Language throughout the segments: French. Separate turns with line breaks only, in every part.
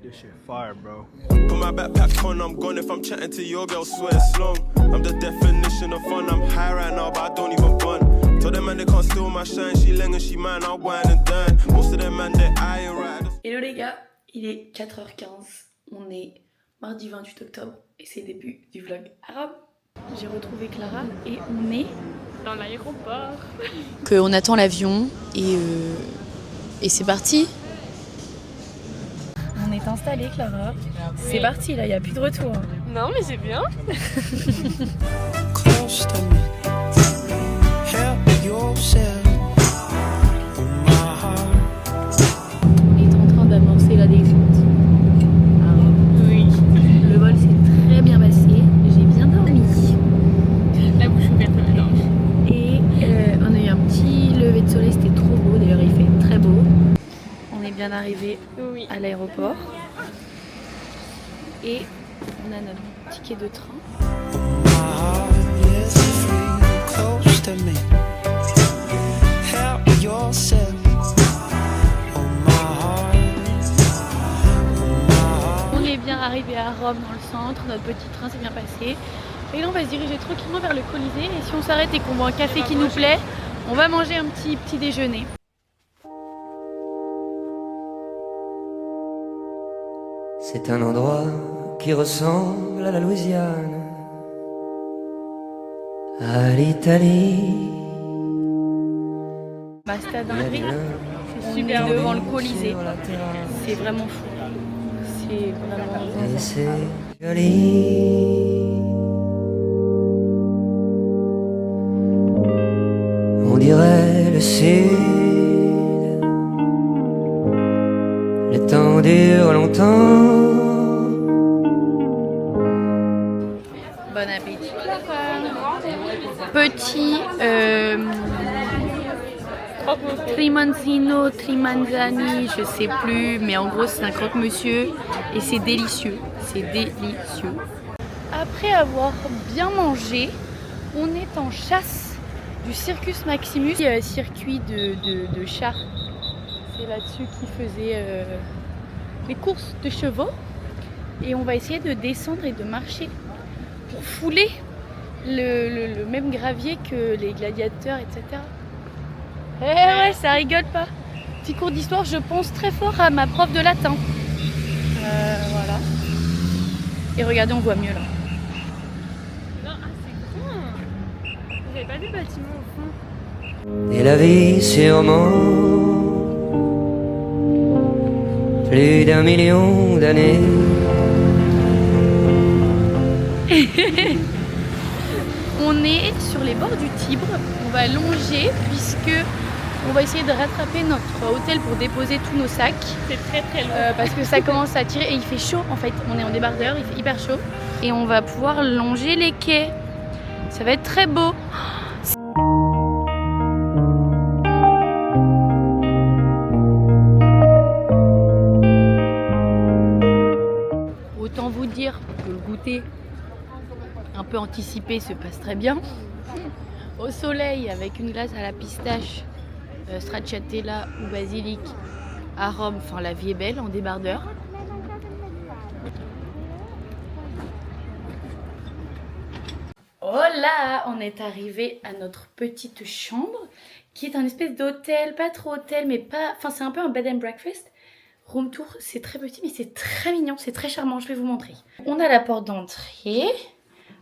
This shit fire, bro.
Put my backpack on, I'm gone. If I'm chatting to your girl, swear it's slow. I'm the definition of fun. I'm high right now, but I don't even fun. Tell them man they can't steal my shine. She leng and she mine, I'll wine and dine. Most of them man they eyeing right.
Hello les gars, il est 4h15. On est mardi 28 octobre et c'est le début du vlog arabe. J'ai retrouvé Clara et on est dans l'aéroport.
On attend l'avion et c'est parti.
On est installé Clara. C'est parti là, il n'y a plus de retour.
Non mais c'est bien.
On est en train d'amorcer la descente.
Oui.
Le vol s'est très bien passé. J'ai bien dormi.
La bouche ouverte, on a dormi.
Et on a eu un petit lever de soleil, c'était trop beau. D'ailleurs, il fait très beau. On est bien arrivé à l'aéroport. Et on a notre ticket de train. On est bien arrivé à Rome dans le centre, notre petit train s'est bien passé. Et là on va se diriger tranquillement vers le Colisée. Et si on s'arrête et qu'on boit un café qui nous plaît, on va manger un petit déjeuner.
C'est un endroit qui ressemble à la Louisiane, à l'Italie.
Basta dinguerie,
C'est
on
super
est
beau.
devant le Colisée, c'est vraiment fou. C'est vraiment...
Et c'est joli. On dirait le sud. Le temps dure longtemps.
Bon appétit. Petit Trimanzino, Trimanzani, je sais plus, mais en gros c'est un croque-monsieur et c'est délicieux, c'est délicieux. Après avoir bien mangé, on est en chasse du Circus Maximus, circuit de chats. C'est là-dessus qu'ils faisaient les courses de chevaux. Et on va essayer de descendre et de marcher pour fouler le même gravier que les gladiateurs, etc. Eh ouais, ça rigole pas. Petit cours d'histoire, je pense très fort à ma prof de latin. Voilà. Et regardez, on voit mieux là.
Non, ah c'est grand. J'avais pas vu le bâtiment au fond.
Et la vie sûrement plus d'1 million d'années.
On est sur les bords du Tibre. On va longer puisque on va essayer de rattraper notre hôtel pour déposer tous nos sacs.
C'est très très long.
Parce que ça commence à tirer et il fait chaud en fait. On est en débardeur, il fait hyper chaud. Et on va pouvoir longer les quais. Ça va être très beau. Autant vous dire que le goûter un peu anticipé se passe très bien. Au soleil avec une glace à la pistache, stracciatella ou basilic à Rome, enfin la vie est belle en débardeur. Oh là, on est arrivé à notre petite chambre qui est un espèce d'hôtel, pas trop hôtel mais pas, enfin c'est un peu un bed and breakfast. Room tour, c'est très petit mais c'est très mignon, c'est très charmant, je vais vous montrer. On a la porte d'entrée.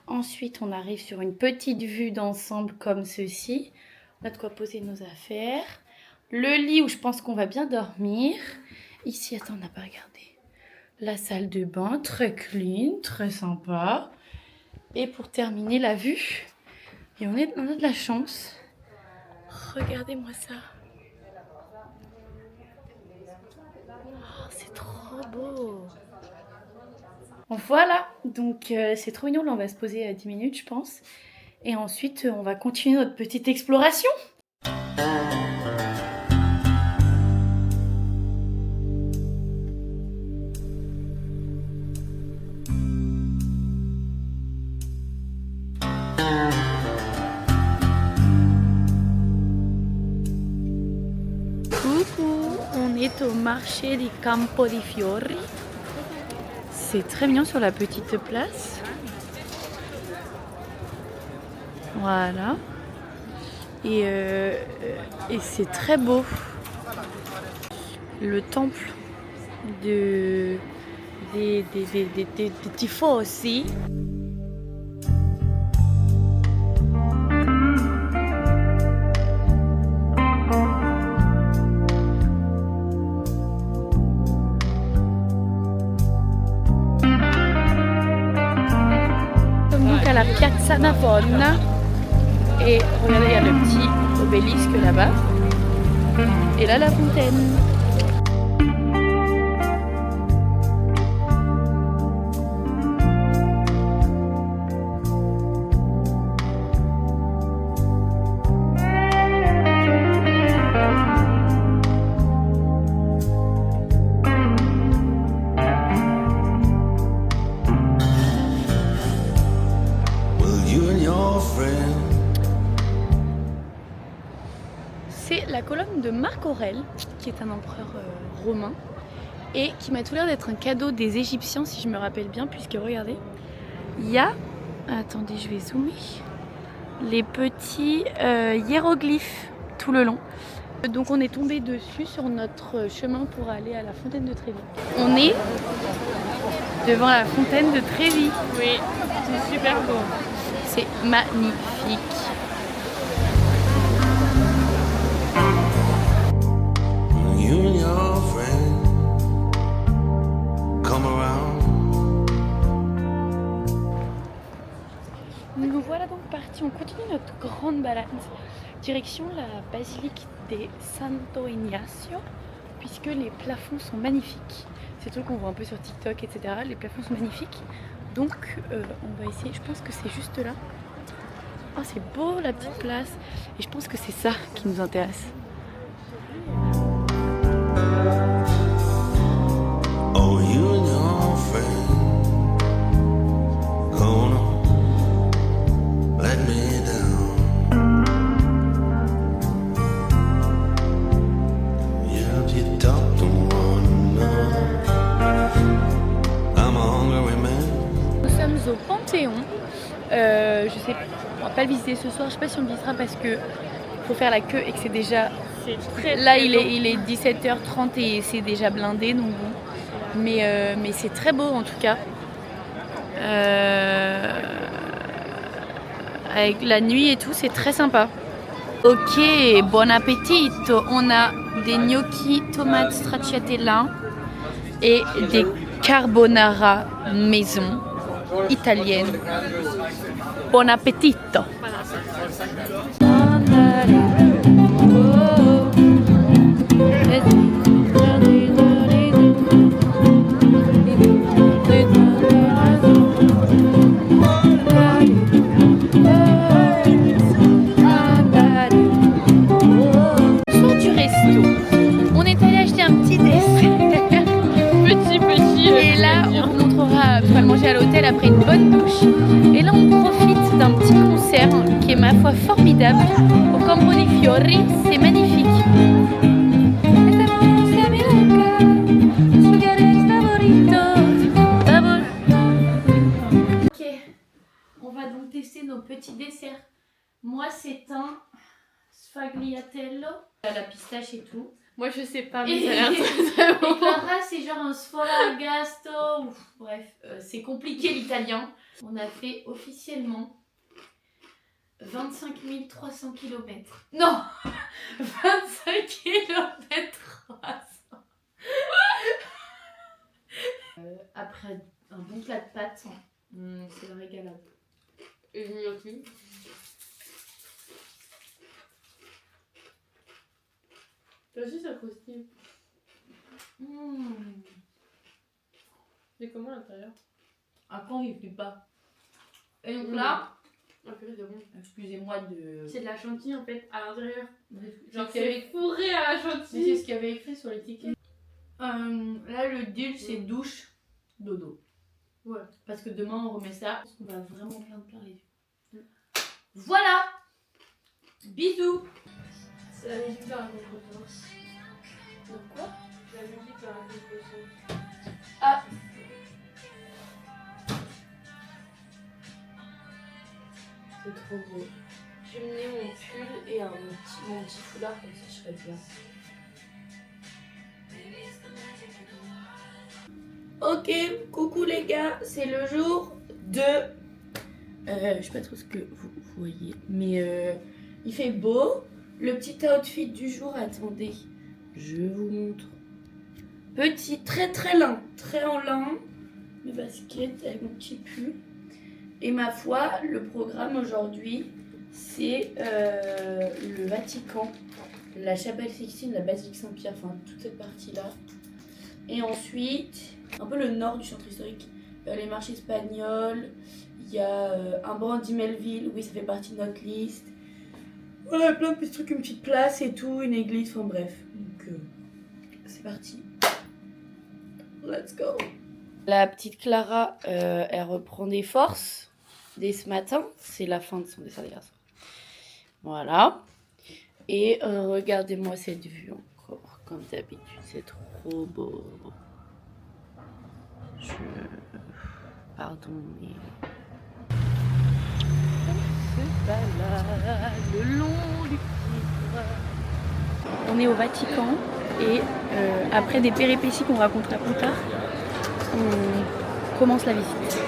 Ensuite, on arrive sur une petite vue d'ensemble comme ceci. On a de quoi poser nos affaires. Le lit où je pense qu'on va bien dormir. Ici, attends, on n'a pas regardé. La salle de bain, très clean, très sympa. Et pour terminer, la vue. Et on a de la chance. Regardez-moi ça. Oh, c'est trop beau. Voilà, donc c'est trop mignon, là on va se poser 10 minutes je pense. Et ensuite on va continuer notre petite exploration. Coucou, on est au marché di Campo di Fiori. C'est très mignon sur la petite place. Voilà. Et c'est très beau. Le temple des Tifosi. Donc à la Piazza Navona. Et regardez, il y a le petit obélisque là-bas. Et là, la fontaine. C'est la colonne de Marc Aurèle, qui est un empereur romain, et qui m'a tout l'air d'être un cadeau des Égyptiens, si je me rappelle bien, puisque regardez, il y a, attendez, je vais zoomer, les petits hiéroglyphes tout le long. Donc on est tombé dessus sur notre chemin pour aller à la fontaine de Trévi. On est devant la fontaine de Trévi.
Oui, c'est super beau.
C'est magnifique.
You and your friend come around.
Nous voilà donc partis, on continue notre grande balade direction la basilique des Santo Ignacio, puisque les plafonds sont magnifiques. C'est tout qu'on voit un peu sur TikTok, etc. Les plafonds sont magnifiques, donc on va essayer. Je pense que c'est juste là. Oh, c'est beau la petite place, et je pense que c'est ça qui nous intéresse.
Oh, you and your friend gonna let me down. Yeah, you talk to one another. I'm a hungry man.
Nous sommes au Panthéon. Je sais pas, on va pas le visiter ce soir. Je sais pas si on le visitera parce que faut faire la queue et que c'est déjà.
C'est très
Là,
très
il est 17h30 et c'est déjà blindé, donc bon. Mais c'est très beau en tout cas. Avec la nuit et tout, c'est très sympa. Ok, bon appétit. On a des gnocchi tomates stracciatella et des carbonara maison italienne. Bon appétit. Du resto. On est allé acheter un petit dessert.
petit.
Et là, on vous montrera, on va le manger à l'hôtel après une bonne douche. Et là, on profite d'un petit concert qui est ma foi formidable au Campo dei Fiori. C'est magnifique. Ok, on va donc tester nos petits desserts. Moi, c'est un sfagliatello à la pistache et tout.
Moi je sais pas, mais
Et
ça a l'air très
et
bon.
Clara, c'est genre un sfolagasto. Ouf, bref, c'est compliqué l'italien. On a fait officiellement 25 300 km. Non 25 km 300. Après un bon plat de pâtes, c'est la régalade.
Et le gnocchi. Toi aussi ça croustille. C'est comment à l'intérieur?
Après, on y fait pas. Et donc là,
Ok, c'est bon.
excusez-moi de.
C'est de la chantilly en fait à l'intérieur. Genre
qu'il y avait-
c'est fourré à la
C'est
chantilly.
ce qu'il y avait écrit sur l'étiquette. Là, le deal, c'est douche, dodo.
Ouais.
Parce que demain, on remet ça. Parce qu'on va vraiment plein les yeux. Voilà. Bisous.
C'est la musique de la contredanse.
Donc quoi?
La musique de la contredanse.
Ah.
trop beau. Je vais mener mon pull et mon petit foulard comme ça je serai bien. Ok, coucou les gars, c'est le jour de... je sais pas trop ce que vous voyez, mais il fait beau. Le petit outfit du jour, attendez, je vous montre. Petit, très lin, très en lin. Mes baskets avec mon petit pull. Et ma foi, le programme aujourd'hui, c'est le Vatican, la chapelle Sixtine, la basilique Saint-Pierre, enfin toute cette partie-là. Et ensuite, un peu le nord du centre historique, les marchés espagnols, il y a un brandy Melville, oui ça fait partie de notre liste. Voilà, plein de petits trucs, une petite place et tout, une église, enfin bref. Donc c'est parti. Let's go. La petite Clara, elle reprend des forces dès ce matin. C'est la fin de son dessin des garçons. Voilà. Et regardez-moi cette vue encore, comme d'habitude. C'est trop beau. Pardon, mais... On se balade le long du Tibre. On est au Vatican et après des péripéties qu'on racontera plus tard, on commence la visite.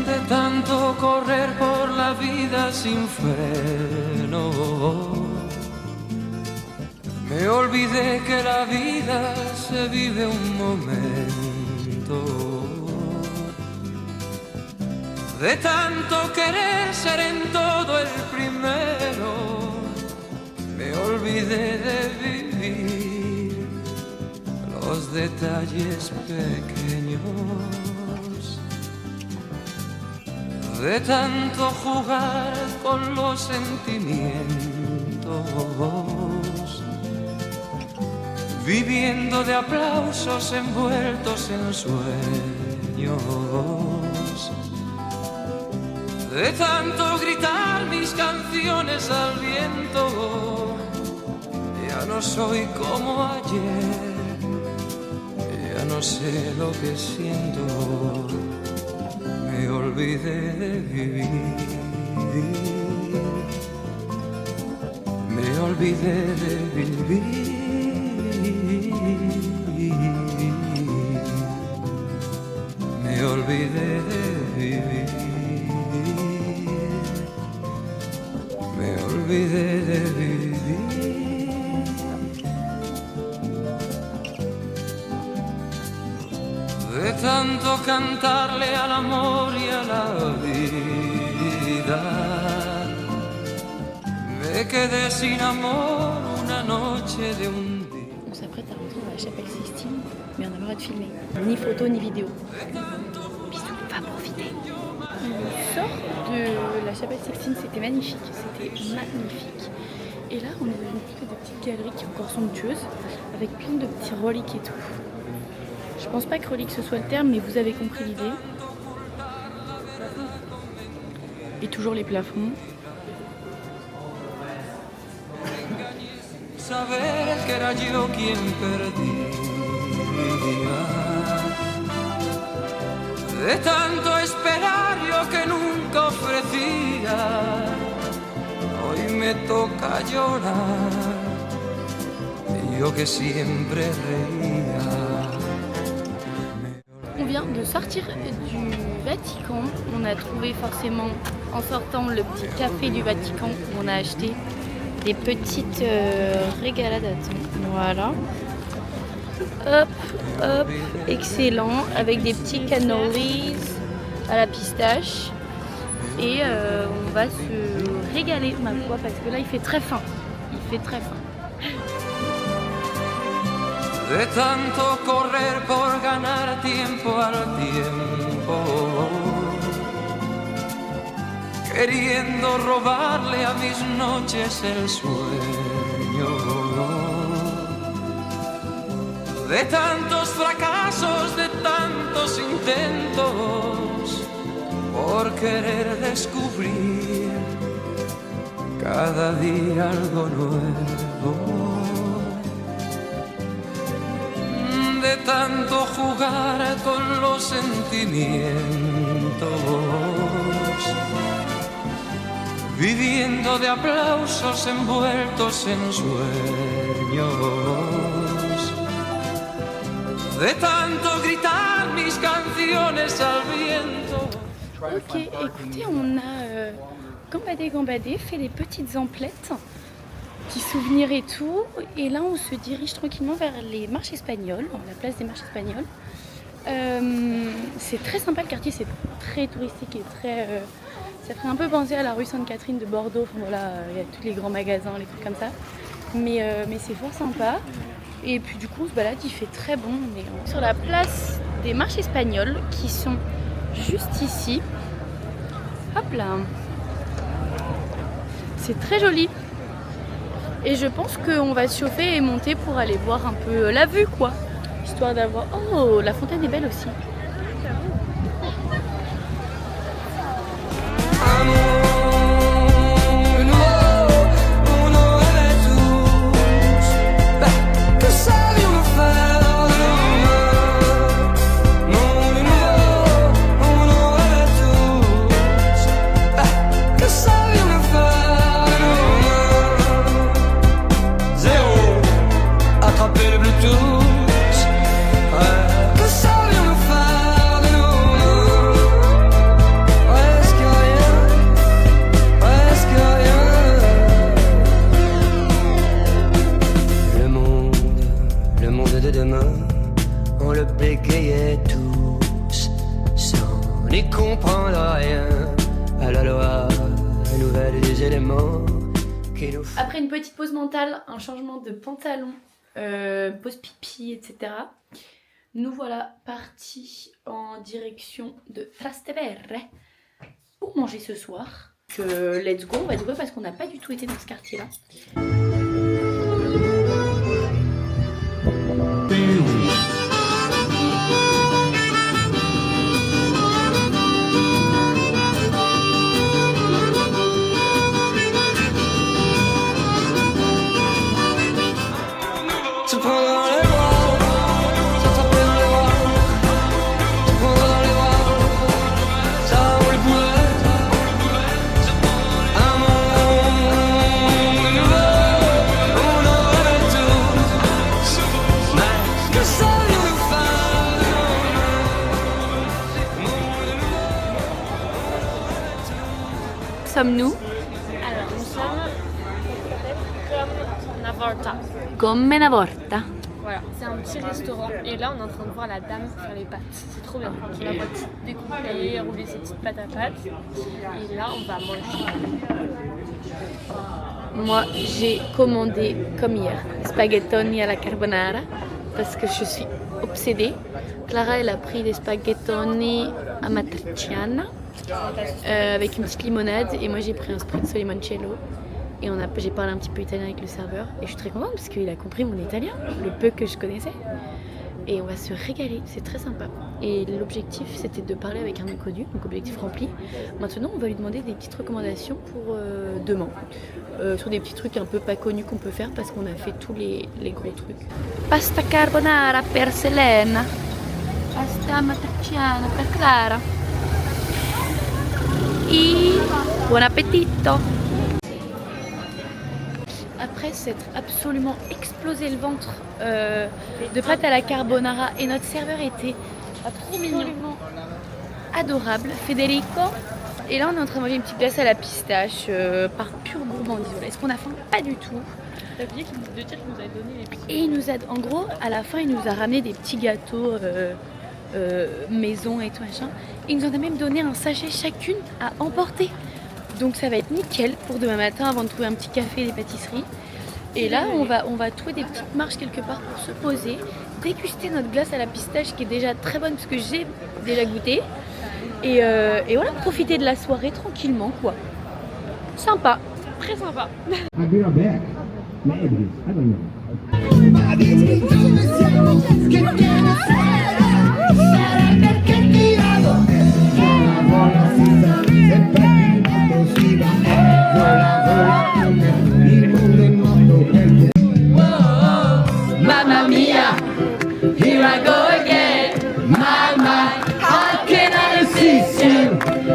De tanto correr por la vida sin freno, me olvidé que la vida se vive un momento. De tanto querer ser en todo el primero, me olvidé de vivir los detalles pequeños. De tanto jugar con los sentimientos, viviendo de aplausos envueltos en sueños. De tanto gritar mis canciones al viento, ya no soy como ayer, ya no sé lo que siento. Me olvidé de vivir, me olvidé de vivir, me olvidé de vivir, me olvidé de vivir. De tanto cantarle al amor y a la vida, me quedé sin amor una noche de un día.
On s'apprête à rentrer dans la chapelle Sixtine, mais on n'a pas le droit de filmer. Ni photo, ni vidéo. Bisous, on va profiter. On sort de la chapelle Sixtine, c'était magnifique. C'était magnifique. Et là, on est dans une espèce de petite galerie qui est encore somptueuse, avec plein de petits reliques et tout. Je pense pas que relique ce soit le terme, mais vous avez compris l'idée. Et toujours les plafonds.
Saber que era yo quien perdía, de tanto esperar yo que nunca ofrecía, hoy me toca llorar, yo que siempre reía.
On vient de sortir du Vatican. On a trouvé forcément, en sortant, le petit café du Vatican où on a acheté des petites régalades. Voilà. Hop, hop, excellent. Avec des petits cannolis à la pistache. Et on va se régaler, ma foi, parce que là, il fait très faim. Il fait très faim.
De tanto correr por ganar tiempo al tiempo, queriendo robarle a mis noches el sueño. De tantos fracasos, de tantos intentos, por querer descubrir cada día algo nuevo. de tanto jugar con los sentimientos, viviendo de aplausos envueltos en sueños, de tanto gritar mis canciones al viento.
Ok, écoutez, on a gambadé, fait des petites emplettes, petits souvenirs et tout. Et là, on se dirige tranquillement vers les marches espagnoles, la place des marches espagnoles. C'est très sympa le quartier, c'est très touristique et très... ça ferait un peu penser à la rue Sainte-Catherine de Bordeaux. Enfin voilà, il y a tous les grands magasins, les trucs comme ça. Mais c'est fort sympa. Et puis du coup, on se balade, il fait très bon. On est sur la place des marches espagnoles qui sont juste ici. Hop là. C'est très joli. Et je pense qu'on va se chauffer et monter pour aller voir un peu la vue, quoi. Histoire d'avoir... Oh, la fontaine est belle aussi. Après une petite pause mentale, un changement de pantalon, pause pipi, etc. Nous voilà partis en direction de Trastevere pour manger ce soir. Let's go, on va découvrir parce qu'on n'a pas du tout été dans ce quartier-là. Sommes-nous?
Alors, nous sommes comme Navorta.
Comme Navorta.
Voilà, c'est un petit restaurant. Et là, on est en train de voir la dame faire les pâtes. C'est trop bien. On la voit découper, rouler ses petites pâtes à pâtes. Et là, on va manger.
Moi, j'ai commandé, comme hier, spaghettoni à la carbonara parce que je suis obsédée. Clara, elle a pris des spaghettoni à matriciana avec une petite limonade et moi j'ai pris un spritz limoncello. Et j'ai parlé un petit peu italien avec le serveur et je suis très contente parce qu'il a compris mon italien, le peu que je connaissais. Et on va se régaler, c'est très sympa. Et l'objectif c'était de parler avec un inconnu, donc objectif rempli. Maintenant on va lui demander des petites recommandations pour demain. Sur des petits trucs un peu pas connus qu'on peut faire parce qu'on a fait tous les gros trucs. Pasta carbonara per Selena. Pasta matriciana per Clara. Et buon appetito! Après s'être absolument explosé le ventre de pâte à la carbonara et notre serveur était trop mignon, adorable, Federico. Et là on est en train de manger une petite glace à la pistache par pure gourmandise. Est-ce qu'on a faim? Pas du tout.
T'as oublié de dire qu'il nous avait donné les petits.
Et il nous a, en gros, à la fin il nous a ramené des petits gâteaux maison et tout machin. Il nous en a même donné un sachet chacune à emporter. Donc ça va être nickel pour demain matin avant de trouver un petit café et des pâtisseries. Et là on va trouver des petites marches quelque part pour se poser, déguster notre glace à la pistache qui est déjà très bonne parce que j'ai déjà goûté. Et voilà, profiter de la soirée tranquillement quoi. Sympa,
Très sympa.
I'll be right back. Maybe. I don't know.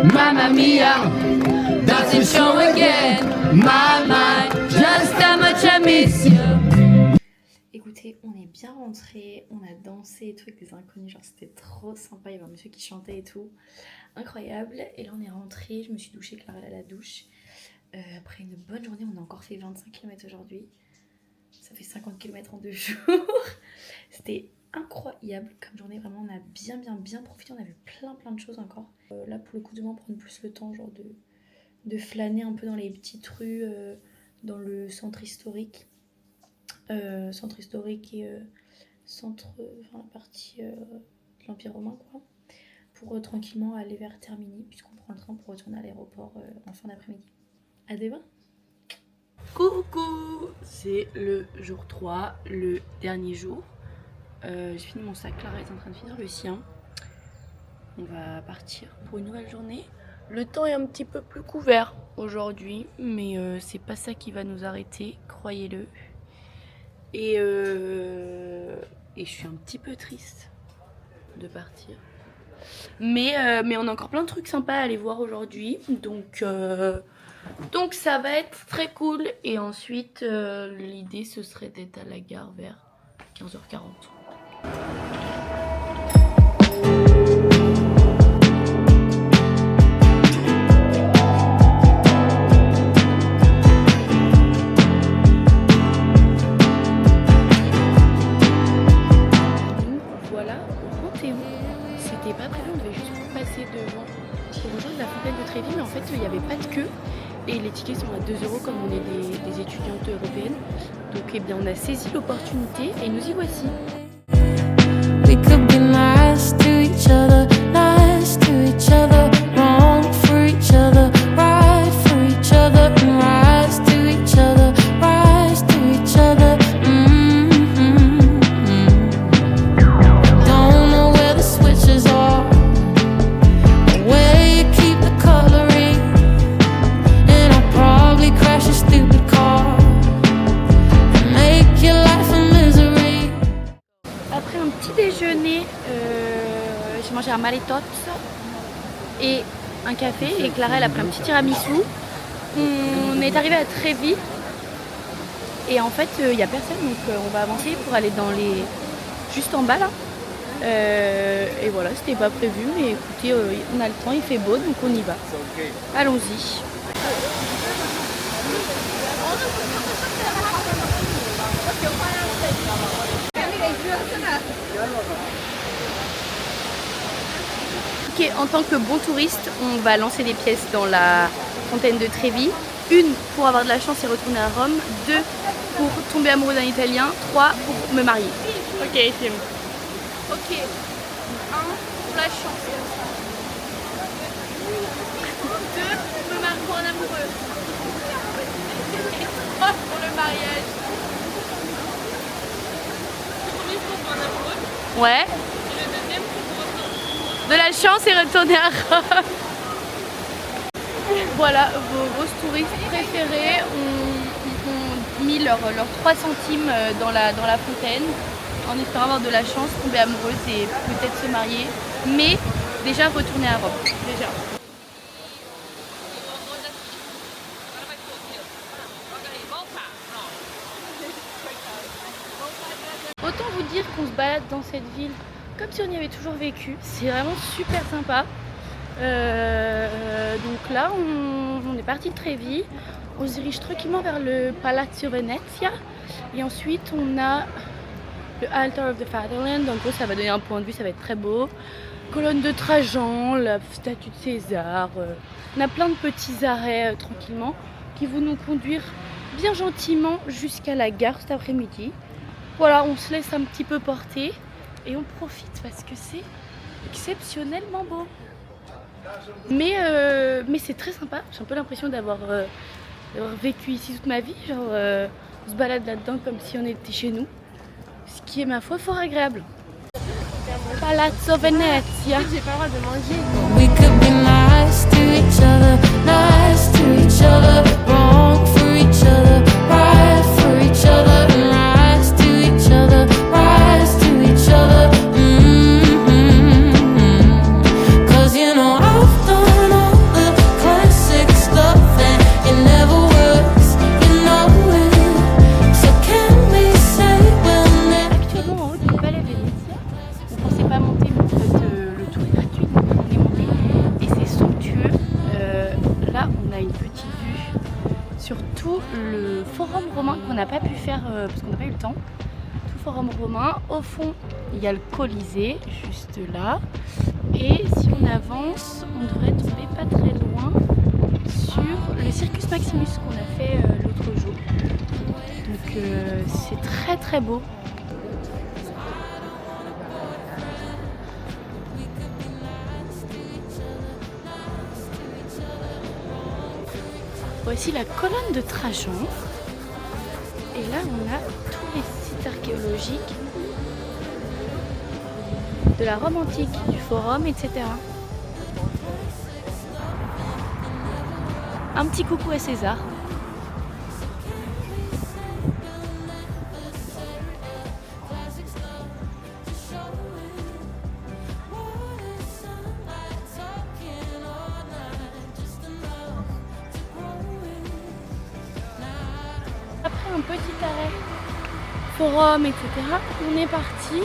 Mamma mia, does it show again? My mind, just how much I miss you. Écoutez, on est bien rentrés, on a dansé et tout avec des inconnus, genre c'était trop sympa, il y avait un monsieur qui chantait et tout, incroyable. Et là on est rentrés, je me suis douchée, Clara à la douche. Après une bonne journée, on a encore fait 25 km aujourd'hui, ça fait 50 km en 2 jours. C'était incroyable comme journée, vraiment on a bien profité, on a vu plein de choses encore. Là pour le coup demain prendre plus le temps genre de flâner un peu dans les petites rues, dans le centre historique. Centre historique et enfin, la partie de l'Empire romain quoi, pour tranquillement aller vers Termini puisqu'on prend le train pour retourner à l'aéroport en fin d'après-midi. À demain. Coucou, c'est le jour 3, le dernier jour. J'ai fini mon sac, Clara est en train de finir le sien. On va partir pour une nouvelle journée. Le temps est un petit peu plus couvert aujourd'hui, mais c'est pas ça qui va nous arrêter, croyez-le. Et je suis un petit peu triste de partir. Mais on a encore plein de trucs sympas à aller voir aujourd'hui. Donc ça va être très cool. Et ensuite, l'idée ce serait d'être à la gare vers 15h40. C'était pas prévu, on devait juste passer devant pour rejoindre la fontaine de Trévi, mais en fait il n'y avait pas de queue et les tickets sont à 2 € comme on est des étudiantes européennes. Donc eh bien on a saisi l'opportunité et nous y voici. We could be nice to each other, wrong for each other, right for each other, and rise to each other, rise to each other. J'ai mangé un maletots et un café et Clara elle a pris un petit tiramisu. On est arrivé à Trévi et en fait il n'y a personne donc on va avancer pour aller dans les... juste en bas là. Et voilà, c'était pas prévu mais écoutez on a le temps, il fait beau donc on y va. Allons-y. Ok, en tant que bon touriste, on va lancer des pièces dans la fontaine de Trévi. 1 pour avoir de la chance et retourner à Rome. 2 pour tomber amoureux d'un Italien. 3 pour me marier. Ok, film. Ok, 1 pour la chance. 2 pour me marier pour un amoureux. Et 3 pour le mariage. Le premier pour un amoureux. Ouais. De la chance et retourner à Rome. Voilà, vos grosses touristes préférés ont mis leurs 3 centimes dans la fontaine en espérant avoir de la chance, tomber amoureuse et peut-être se marier, mais déjà retourner à Rome. Déjà. Autant vous dire qu'on se balade dans cette ville comme si on y avait toujours vécu, c'est vraiment super sympa. Donc là on est parti de Trévi, on se dirige tranquillement vers le Palazzo Venezia et ensuite on a le Altar of the Fatherland. En gros ça va donner un point de vue, ça va être très beau. Colonne de Trajan, la statue de César, on a plein de petits arrêts tranquillement qui vont nous conduire bien gentiment jusqu'à la gare cet après-midi. Voilà, on se laisse un petit peu porter et on profite parce que c'est exceptionnellement beau. Mais c'est très sympa, j'ai un peu l'impression d'avoir vécu ici toute ma vie, genre on se balade là-dedans comme si on était chez nous, ce qui est ma foi fort agréable. Palazzo Venezia. J'ai pas le droit de manger. We could be nice to each other, wrong for each other, right for each other, and rise to each other, rise to each other. Cause you know I've done all une petite vue sur tout le forum romain qu'on n'a pas pu faire parce qu'on n'a pas eu le temps. Tout forum romain. Au fond, il y a le Colisée juste là. Et si on avance, on devrait tomber pas très loin sur le Circus Maximus qu'on a fait l'autre jour. Donc c'est très très beau. Voici la colonne de Trajan. Et là, on a tous les sites archéologiques de la Rome antique, du Forum, etc. Un petit coucou à César. Après un petit arrêt Forum, etc., on est parti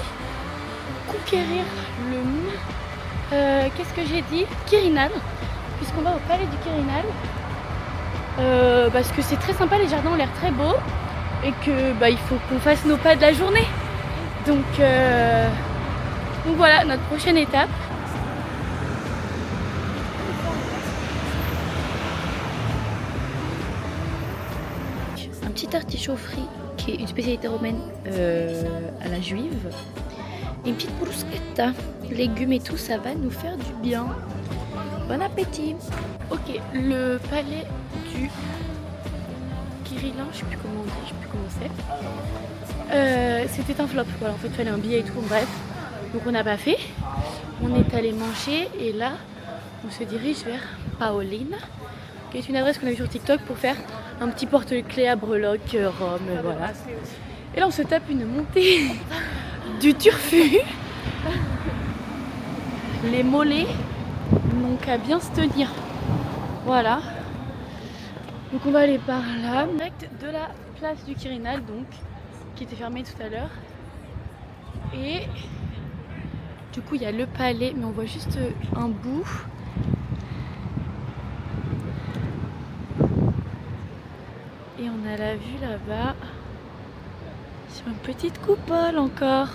conquérir le qu'est-ce que j'ai dit, Quirinal, puisqu'on va au palais du Quirinal parce que c'est très sympa, les jardins ont l'air très beaux et que il faut qu'on fasse nos pas de la journée. Donc voilà notre prochaine étape. Un petit artichaut frit qui est une spécialité romaine à la juive. Et une petite bruschetta, légumes et tout, ça va nous faire du bien. Bon appétit. Ok, le palais du Kirillin, je sais plus comment on dit, je sais plus comment c'est. C'était un flop, voilà, en fait il fallait un billet et tout, bref. Donc on n'a pas fait. On est allé manger et là, on se dirige vers Paolina, qui est une adresse qu'on a vue sur TikTok pour faire un petit porte-clés à breloques, Rome, voilà. Et là on se tape une montée du turfu. Les mollets n'ont qu'à bien se tenir. Voilà. Donc on va aller par là, direct de la place du Quirinal, donc, qui était fermée tout à l'heure. Et du coup il y a le palais, mais on voit juste un bout. Et on a la vue là-bas sur une petite coupole encore.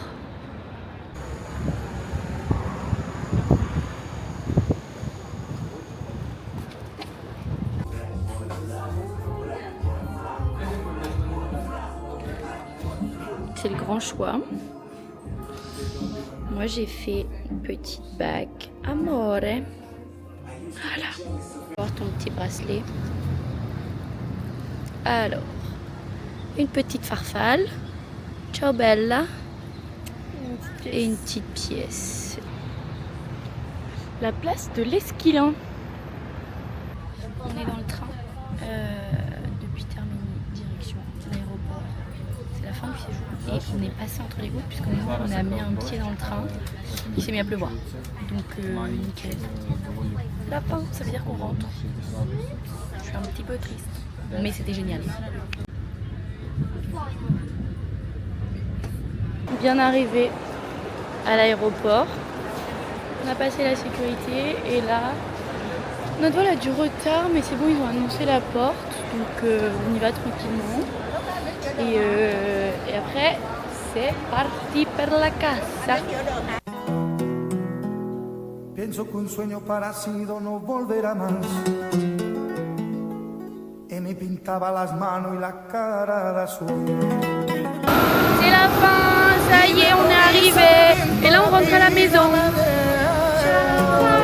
C'est le grand choix. Moi j'ai fait une petite bague Amore. Voilà. Voir ton petit bracelet. Alors, une petite farfalle. Ciao bella. Et une petite pièce. La place de l'Esquilin. On est dans le train depuis Termini, direction l'aéroport. C'est la fin du séjour. Et on est passé entre les gouttes puisqu'on a mis un pied dans le train. Il s'est mis à pleuvoir. Donc nickel. La fin, ça veut dire qu'on rentre. Je suis un petit peu triste. Mais c'était génial. Bien arrivé à l'aéroport. On a passé la sécurité et là, notre vol a du retard, mais c'est bon, ils ont annoncé la porte, donc on y va tranquillement. Et après, c'est parti per la casa.
Pienso que un sueño parecido no volverá más. Et me pintaba las manos y la cara d'azul.
C'est la fin, ça y est, on est arrivé. Et là, on rentre à la maison. Ciao.